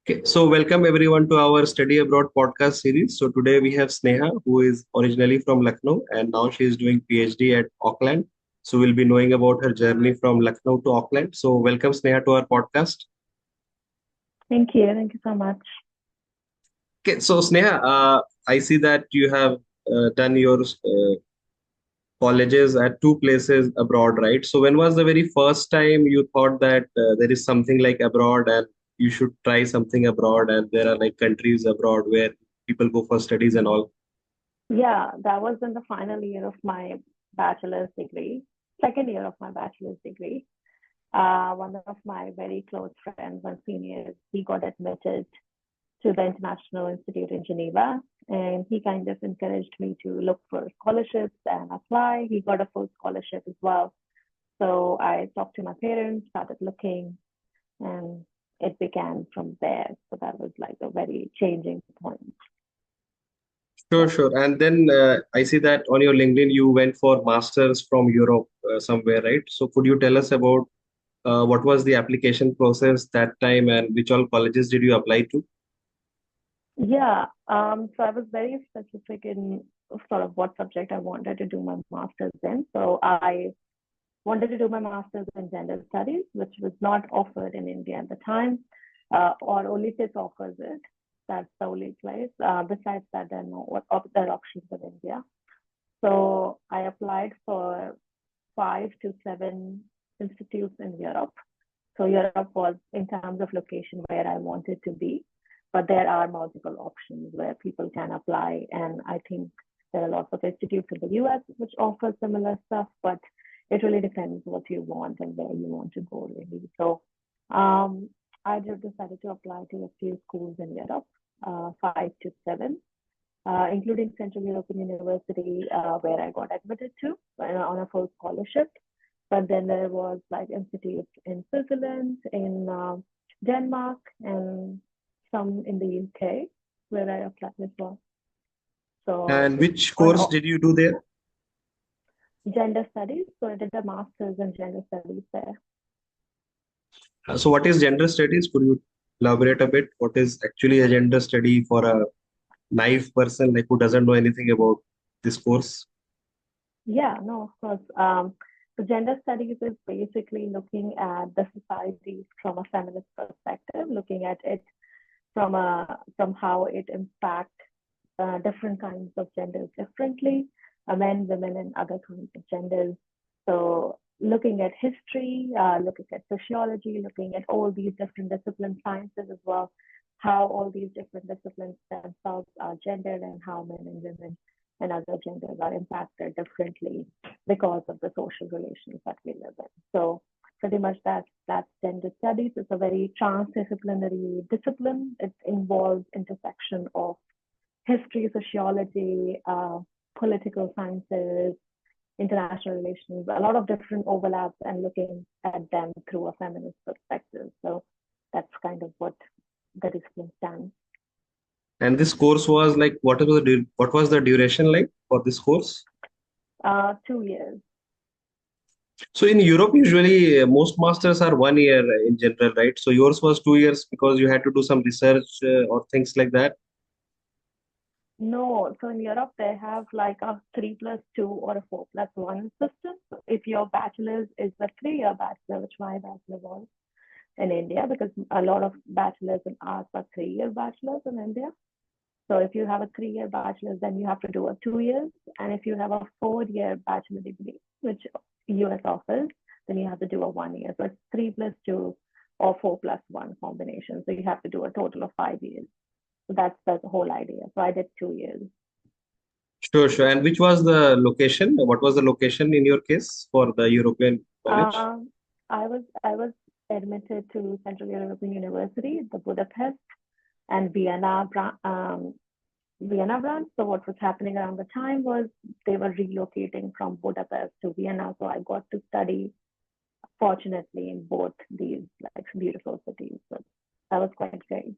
Okay, so welcome everyone to our Study Abroad podcast series. So today we have Sneha, who is originally from Lucknow and now she is doing PhD at Auckland. So we'll be knowing about her journey from Lucknow to Auckland. So welcome Sneha to our podcast. Thank you. Thank you so much. Okay, so Sneha, I see that you have done your colleges at two places abroad, right? So when was the very first time you thought that there is something like abroad and you should try something abroad and there are like countries abroad where people go for studies and all? Yeah, that was in the final year of my bachelor's degree, second year of my bachelor's degree. One of my very close friends, one senior, he got admitted to the International Institute in Geneva, and he kind of encouraged me to look for scholarships and apply. He got a full scholarship as well. So I talked to my parents, started looking, and it began from there. So that was like a very changing point. Sure, Yeah. sure. And then I see that on your LinkedIn, you went for masters from Europe somewhere, right? So could you tell us about what was the application process that time and which all colleges did you apply to? Yeah, so I was very specific in sort of what subject I wanted to do my master's in. So I wanted to do my master's in gender studies, which was not offered in India at the time, or only TIS offers it. That's the only place. Besides that, there are no other options in India. So I applied for 5 to 7 institutes in Europe. So Europe was in terms of location where I wanted to be, but there are multiple options where people can apply. And I think there are lots of institutes in the US which offer similar stuff, but it really depends what you want and where you want to go really. So um, I just decided to apply to a few schools in Europe, 5 to 7, including Central European University, where I got admitted to on a full scholarship. But then there was like institutes in Switzerland, in Denmark, and some in the UK where I applied as well. So And which on course did you do there? gender studies, so I did a master's in gender studies there. So what is gender studies? Could you elaborate a bit? What is actually a gender study for a naive person like who doesn't know anything about this course? Yeah, no, of course. So gender studies is basically looking at the society from a feminist perspective, looking at it from how it impacts different kinds of genders differently, men, women, and other kinds of genders. So looking at history, looking at sociology, looking at all these different discipline sciences as well, how all these different disciplines themselves are gendered and how men and women and other genders are impacted differently because of the social relations that we live in. So pretty much that's gender studies. It's a very transdisciplinary discipline. It involves intersection of history, sociology, political sciences, international relations, a lot of different overlaps and looking at them through a feminist perspective. So that's kind of what the discipline stands. And this course was like what was the duration like for this course? 2 years. So in Europe, usually most masters are 1 year in general, right? So yours was 2 years because you had to do some research or things like that. No, so in Europe they have like a 3+2 or a 4+1 system. So if your bachelor's is a 3-year bachelor, which my bachelor was in India, because a lot of bachelors in arts are 3-year bachelors in India. So if you have a 3-year bachelor's, then you have to do a 2 years. And if you have a 4-year bachelor degree, which US offers, then you have to do a 1 year. So it's 3+2 or 4+1 combination. So you have to do a total of 5 years. So that's the whole idea. So I did 2 years. Sure, sure. And which was the location? What was the location in your case for the European college? Um, I was admitted to Central European University, the Budapest and Vienna branch. So what was happening around the time was they were relocating from Budapest to Vienna. So I got to study, fortunately, in both these like beautiful cities. So that was quite great.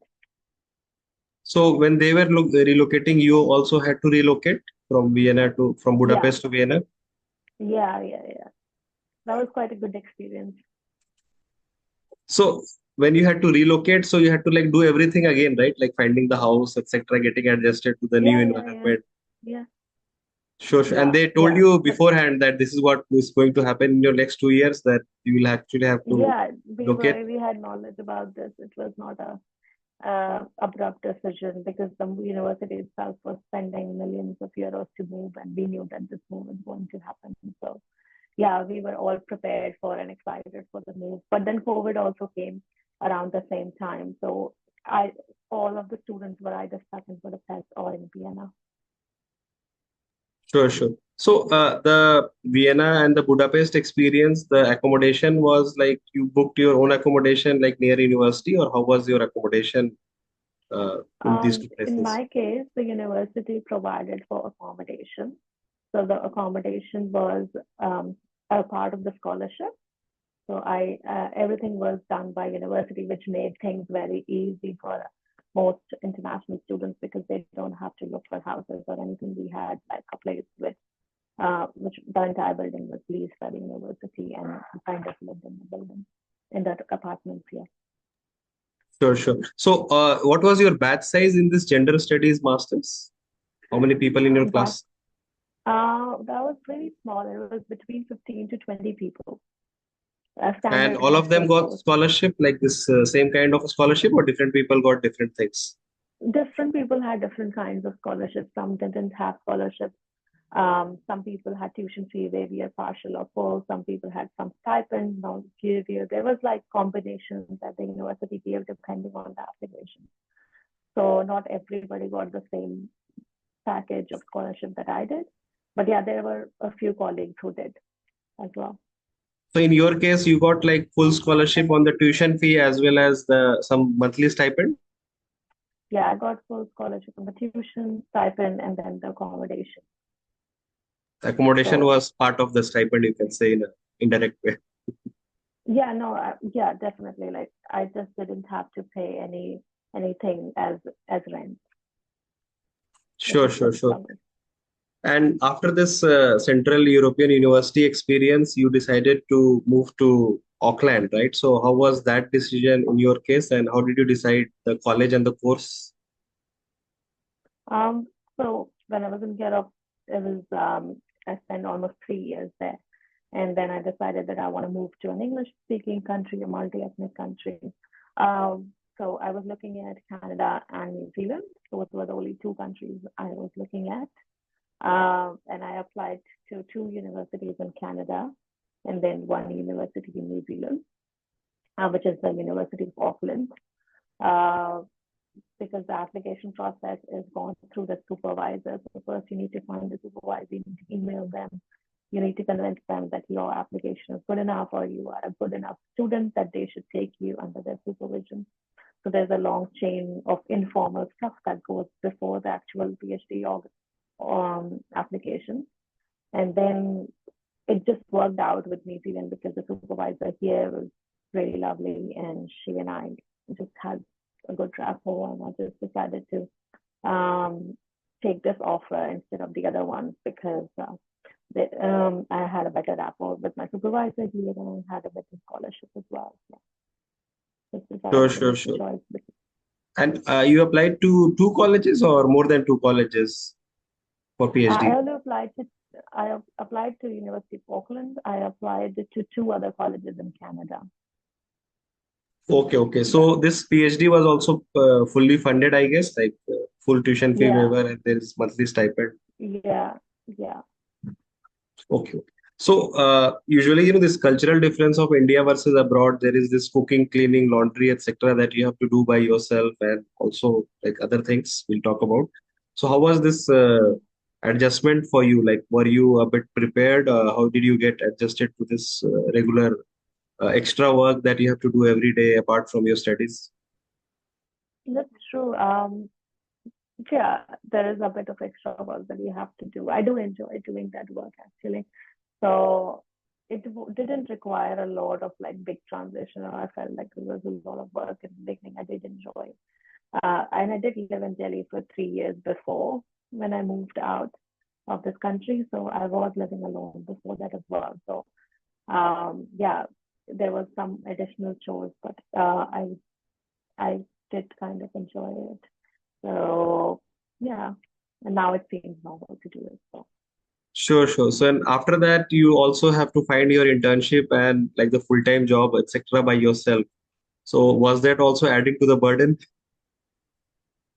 So when they were relocating, you also had to relocate from Yeah, Budapest to Vienna. yeah. That was quite a good experience. So when you had to relocate, so you had to like do everything again, right? Like finding the house, etc., getting adjusted to the new Yeah, yeah, yeah, environment. yeah, Sure, sure. And yeah, they told yeah. you But beforehand that this is what is going to happen in your next 2 years, that you will actually have to yeah, locate. we had knowledge about this. It was not a abrupt decision because the university itself was spending millions of euros to move, and we knew that this move was going to happen. So yeah, we were all prepared for and excited for the move. But then COVID also came around the same time. So I all of the students were either stuck in Budapest or in Vienna. Sure, sure. So, the Vienna and the Budapest experience, the accommodation was like you booked your own accommodation like near university, or how was your accommodation in these two In places? my case, the university provided for accommodation. So the accommodation was a part of the scholarship. So I everything was done by university, which made things very easy for most international students because they don't have to look for houses or anything. We had like a place which the entire building was leased by the university, and we kind of lived in the building, in that apartments here. Sure, sure. So, what was your batch size in this gender studies masters? How many people in your But class? that was very small. It was between 15 to 20 people. A And standard all of them master's got course. scholarship, like this same kind of a scholarship, or different people got different things? Different people had different kinds of scholarships. Some didn't have scholarships. Some people had tuition fee waiver, partial or full. Some people had some stipend, no give you. There was like combinations that the university gave depending on the application. So not everybody got the same package of scholarship that I did. But yeah, there were a few colleagues who did as well. So, in your case, you got like full scholarship on the tuition fee as well as the some monthly stipend. Yeah, I got full scholarship on the tuition, stipend, and then the accommodation. Accommodation So was part of the stipend, you can say in an indirect way. yeah, no, yeah, definitely. Like I just didn't have to pay anything as rent, which Sure, was sure, pretty sure. lovely. And after this Central European University experience, you decided to move to Auckland, right? So, how was that decision in your case, and how did you decide the college and the course? Um, so when I was in Europe, it was I spent almost 3 years there, and then I decided that I want to move to an English-speaking country, a multi-ethnic country. So I was looking at Canada and New Zealand. Those were the only two countries I was looking at. And I applied to two universities in Canada and then one university in New Zealand, which is the University of Auckland. Uh, because the application process is gone through the supervisor. So first you need to find the supervisor, you need to email them, you need to convince them that your application is good enough or you are a good enough student that they should take you under their supervision. So there's a long chain of informal stuff that goes before the actual PhD or application. And then it just worked out with New Zealand because the supervisor here was really lovely and she and I just had a good rapport, and I just decided to take this offer instead of the other one because I had a better rapport with my supervisor here and I had a better scholarship as well. Yeah, just Sure, decided to sure, make the sure. choice. And you applied to two colleges or more than two colleges for I PhD? only applied to I applied to University of Auckland. I applied to two other colleges in Canada. Okay, okay. Yeah, So this PhD was also fully funded, I guess, like full tuition fee yeah, waiver and there is monthly stipend. yeah, yeah. Okay. Okay. So usually, this cultural difference of India versus abroad, there is this cooking, cleaning, laundry, etc., that you have to do by yourself, and also like other things we'll talk about. So how was this adjustment for you? Like, were you a bit prepared? How did you get adjusted to this regular extra work that you have to do every day apart from your studies? That's true. Yeah, there is a bit of extra work that you have to do. I do enjoy doing that work actually. So it didn't require a lot of like big transition, or I felt like it was a lot of work in the beginning. I did enjoy. And I did live in Delhi for 3 years before when I moved out of this country. So I was living alone before that as well. So yeah, there was some additional chores, but I did kind of enjoy it. So yeah, and now it seems normal to do it. So Sure, sure. So, and after that, you also have to find your internship and like the full-time job, etc., by yourself. So, was that also adding to the burden?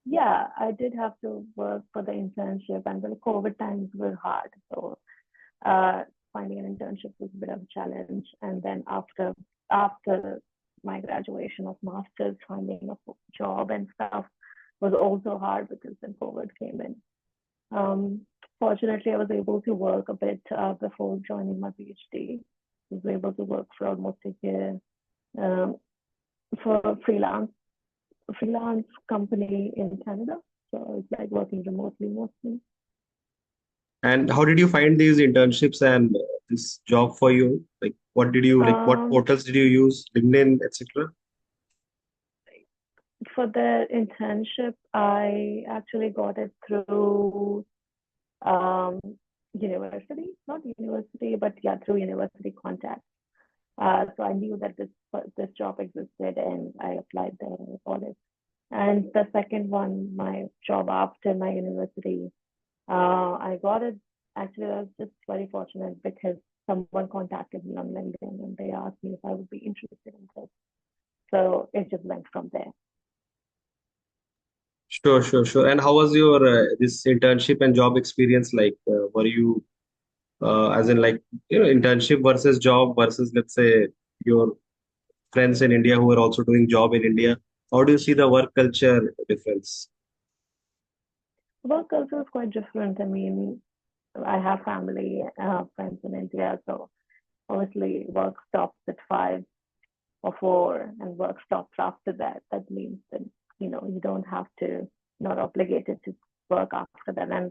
yeah, I did have to work for the internship, and the COVID times were hard. So uh, finding an internship was a bit of a challenge. And then after my graduation of masters, finding a job and stuff was also hard because then COVID came in. Fortunately, I was able to work a bit before joining my PhD. I was able to work for almost a year um, for a freelance company in Canada. So it's like working remotely mostly. And how did you find these internships and this job for you? Like, what did you like? What Um, portals did you use? LinkedIn, etc. for the internship, I actually got it through um, university, not university, but yeah, through university contacts. So I knew that this job existed, and I applied there for it. And the second one, my job after my university, I got it. Actually, I was just very fortunate because someone contacted me on LinkedIn and they asked me if I would be interested in this. So it just went from there. Sure, sure, sure. And how was your this internship and job experience like? Were you as in like internship versus job versus let's say your friends in India who are also doing job in India? How do you see the work culture difference? Work culture is quite different. I mean, I have family, friends in India, so obviously work stops at 5 or 4, and work stops after that. That means that you don't have to, not obligated to work after that, and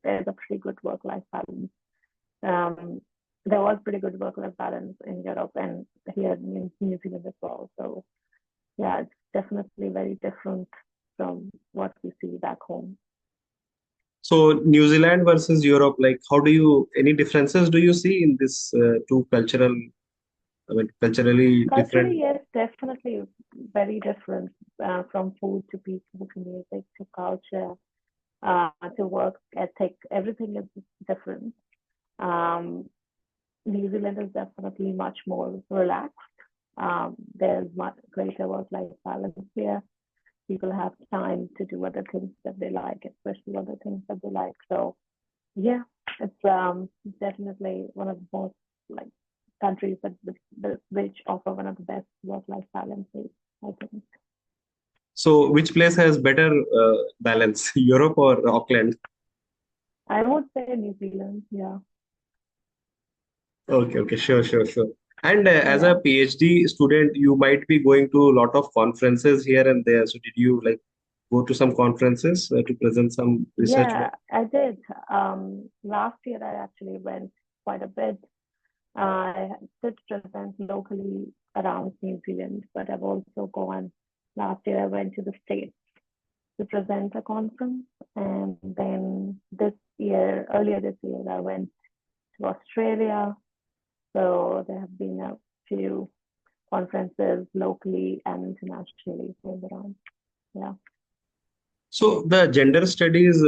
there's a pretty good work-life balance. Um, there was pretty good work-life balance in Europe and here in New Zealand as well. So yeah, it's definitely very different from what we see back home. So New Zealand versus Europe, like how do you any differences do you see in this two cultural, I mean, culturally different? Culturally, yes, definitely very different from food to people to music to culture to work ethic. Everything is different. Um, New Zealand is definitely much more relaxed. There's much greater work-life balance here. People have time to do other things that they like, especially other things that they like. So yeah, it's definitely one of the most like countries which offer one of the best work-life balances, I think. So which place has better balance, Europe or Auckland? I would say New Zealand, yeah. Okay, okay, sure, sure, sure. And as a Yeah. PhD student, you might be going to a lot of conferences here and there. So did you like go to some conferences to present some research work? Yeah, I did. Last year I actually went quite a bit. I did present locally around New Zealand, but I've also gone. Last year I went to the States to present a conference, and then earlier this year, I went to Australia. So there have been a few conferences locally and internationally going around. Yeah. So the gender studies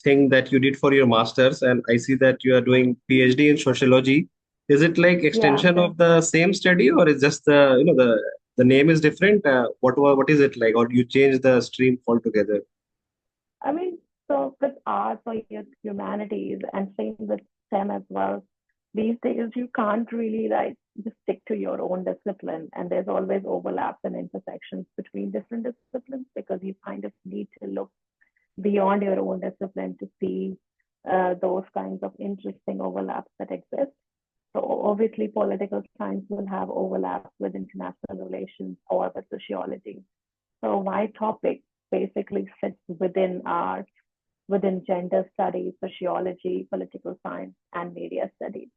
thing that you did for your master's, and I see that you are doing PhD in sociology. Is it like Yeah. extension of the same study, or is just the the name is different? What is it like, or you change the stream altogether? I mean, so with arts or humanities and same with STEM as well, these days you can't really like just stick to your own discipline, and there's always overlaps and intersections between different disciplines because you kind of need to look beyond your own discipline to see those kinds of interesting overlaps that exist. So obviously, political science will have overlaps with international relations or with sociology. So my topic basically sits within gender studies, sociology, political science, and media studies.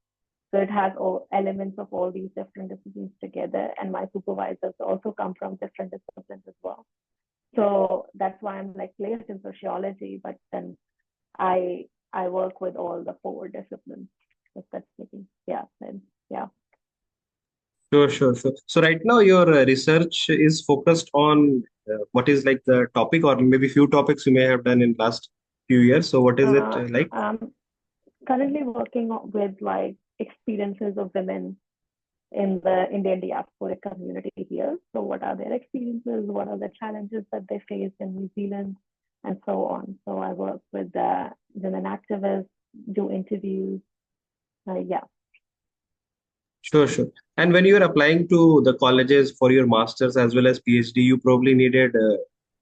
So it has all elements of all these different disciplines together, and my supervisors also come from different disciplines as well. So that's why I'm like placed in sociology, but then I I work with all the four disciplines. If that's making yeah sense. Yeah. Sure, sure, sure. So right now your research is focused on what is like the topic or maybe few topics you may have done in last few years. So what is it Uh, like? I'm currently working with like experiences of women in the Indian diasporic community here. So, what are their experiences? What are the challenges that they face in New Zealand, and so on. So, I work with women activists, do interviews. Yeah, Sure, sure. And when you are applying to the colleges for your master's as well as PhD, you probably needed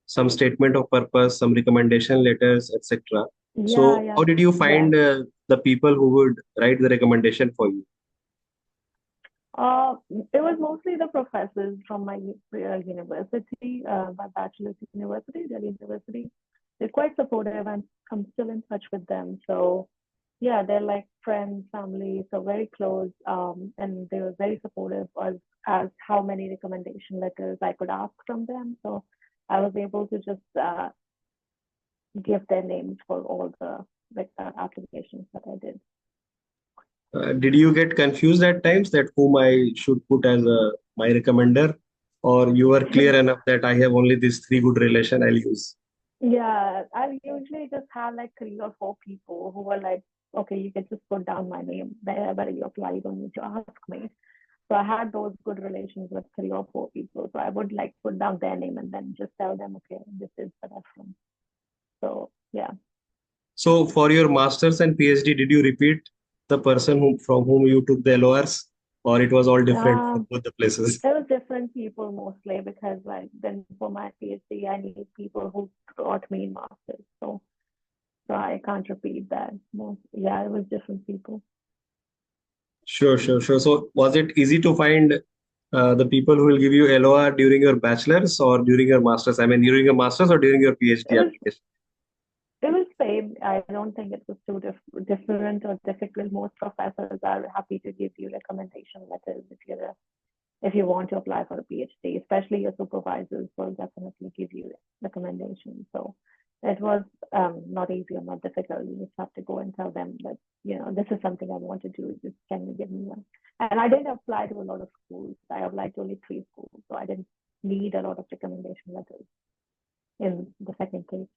some statement of purpose, some recommendation letters, etc. yeah, So yeah, how did you yeah. find the people who would write the recommendation for you? It was mostly the professors from my university, my bachelor's university, Delhi University. They're quite supportive, and I'm still in touch with them. So yeah, they're like friends, family, so very close. And they were very supportive as how many recommendation letters I could ask from them. So I was able to just give their names for all the applications that I did. Did you get confused at times that whom I should put as my recommender, or you were clear enough that I have only these three good relation I'll use? Yeah, I usually just have like 3 or 4 people who were like, okay, you can just put down my name wherever you apply, you don't need to ask me. So I had those good relations with 3 or 4 people. So I would like put down their name and then just tell them, okay, this is the reference. So yeah, So for your masters and PhD, did you repeat the person from whom you took the LORs, or it was all different for um, both the places? there was different people mostly because like then for my PhD, I need people who taught me in masters. So I can't repeat that. Most, yeah, it was different people. Sure, sure, sure. So was it easy to find the people who will give you LOR during your bachelor's or during your master's? I mean, during your master's or during your It PhD was application? it was same. I don't think it was too different or difficult. Most professors are happy to give you recommendation letters if you want to apply for a PhD, especially your supervisors will definitely give you recommendations. So it was not easy or not difficult. You just have to go and tell them that, this is something I want to do. Just can you give me one? And I didn't apply to a lot of schools. I applied to only 3 schools. So I didn't need a lot of recommendation letters in the second case.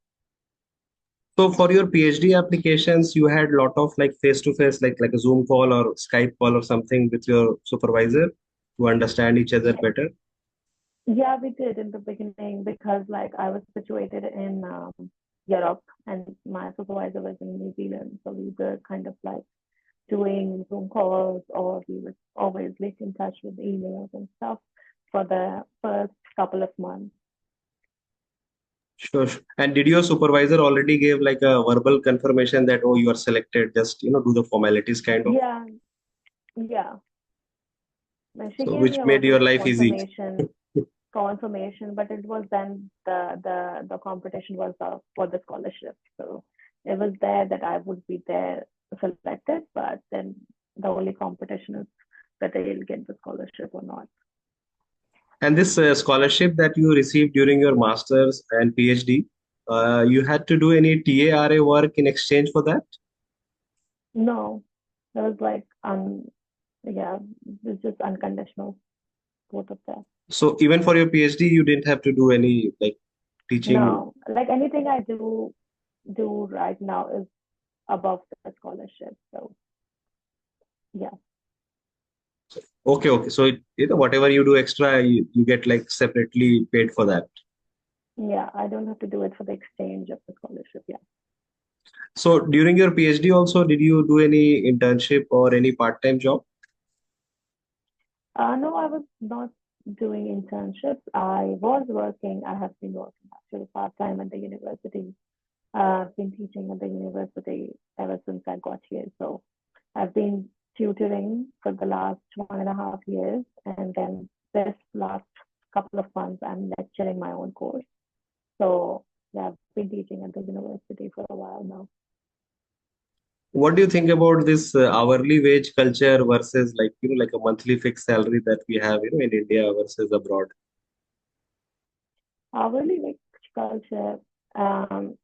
So for your PhD applications, you had lot of like face-to-face, like a Zoom call or Skype call or something with your supervisor to understand each other better. Yeah, we did in the beginning because like I was situated in Europe and my supervisor was in New Zealand. So we were kind of like doing Zoom calls or we would always get in touch with emails and stuff for the first couple of months. Sure, sure. And did your supervisor already give like a verbal confirmation that, oh, you are selected, just, do the formalities kind of? Yeah, yeah. And she So gave me which a made lot your of life easy. confirmation, but it was then the competition was for the scholarship. So it was there that I would be there selected, but then the only competition is whether you'll get the scholarship or not. And this scholarship that you received during your master's and PhD, you had to do any TARA work in exchange for that? No, it was like yeah, it's just unconditional, both of that. So even for your PhD, you didn't have to do any like teaching. No, like anything I do right now is above the scholarship. So yeah, Okay, okay. So whatever you do extra, you get like separately paid for that. yeah, I don't have to do it for the exchange of the scholarship. Yeah. So during your PhD also, did you do any internship or any part-time job? No, I was not doing internships. I was working. I have been working actually part time at the university. I've been teaching at the university ever since I got here. So I've been tutoring for the last 1.5 years, and then this last couple of months, I'm lecturing my own course. So yeah, I've been teaching at the university for a while now. What do you think about this hourly wage culture versus like a monthly fixed salary that we have, in India versus abroad? Hourly like culture, um,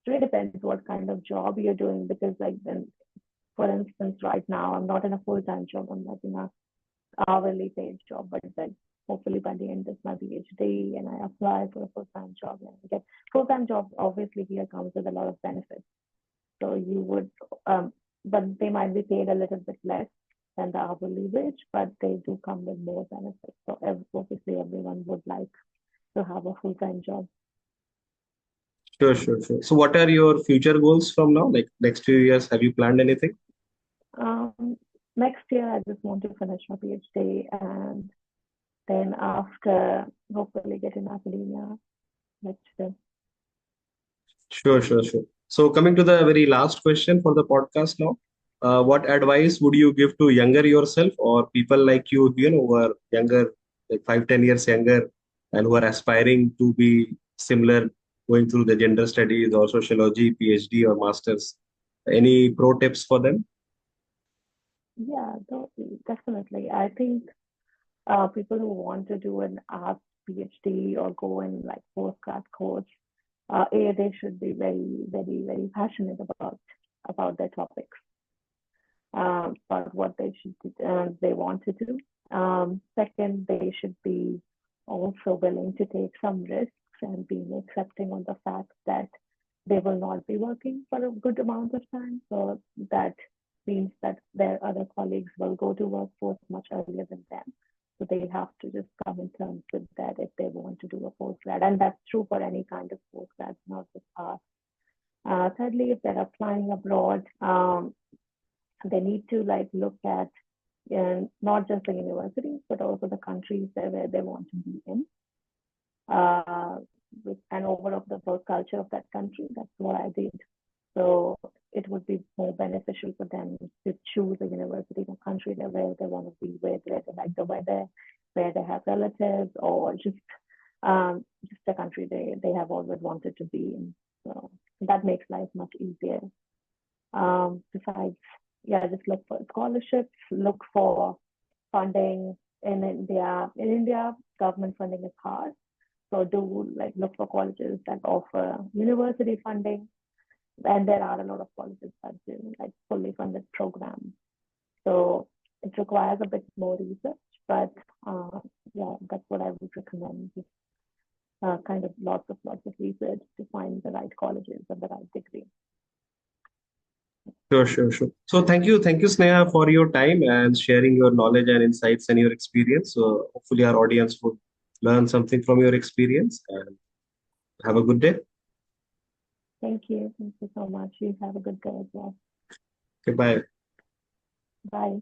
really depends what kind of job you're doing because like then for instance, right now I'm not in a full time job. I'm like in a hourly paid job, but then hopefully by the end of my PhD and I apply for a full-time job and I get full-time job, obviously here comes with a lot of benefits. So you would, um, but they might be paid a little bit less than the hourly wage, but they do come with more benefits. So obviously everyone would like to have a full-time job. Sure, sure, sure. So what are your future goals from now? Like next few years, have you planned anything? Um, Next year, I just want to finish my PhD and then after hopefully get in academia next year. Sure, sure, sure. So coming to the very last question for the podcast now, what advice would you give to younger yourself or people like you know, who are younger, like 5, 10 years younger, and who are aspiring to be similar, going through the gender studies or sociology, PhD or masters? Any pro tips for them? Yeah, definitely. I think people who want to do an art PhD or go in like postgrad course, they should be very, very, very passionate about their topics, about what they want to do. Second, they should be also willing to take some risks and be accepting on the fact that they will not be working for a good amount of time. So that means that their other colleagues will go to workforce much earlier than them. So they have to just come in terms with that if they want to do a postgrad. And that's true for any kind of postgrad, not just art. Thirdly, if they're applying abroad, they need to like look at not just the universities, but also the countries where they want to be in, uh, and overall the work culture of that country. That's what I did. So it would be more beneficial for them to choose a university or country where they want to be, where they like the weather, where they have relatives, or just a country they have always wanted to be in. So that makes life much easier. Besides, yeah, just look for scholarships, look for funding in India. In India, government funding is hard. So do like look for colleges that offer university funding. And there are a lot of colleges that do like fully funded programs. So it requires a bit more research, but uh, yeah, that's what I would recommend. Just kind of lots of research to find the right colleges and the right degree. Sure, sure, sure. So thank you, Sneha, for your time and sharing your knowledge and insights and your experience. So hopefully our audience would learn something from your experience and have a good day. Thank you. Thank you so much. You have a good day as well. Goodbye. Bye.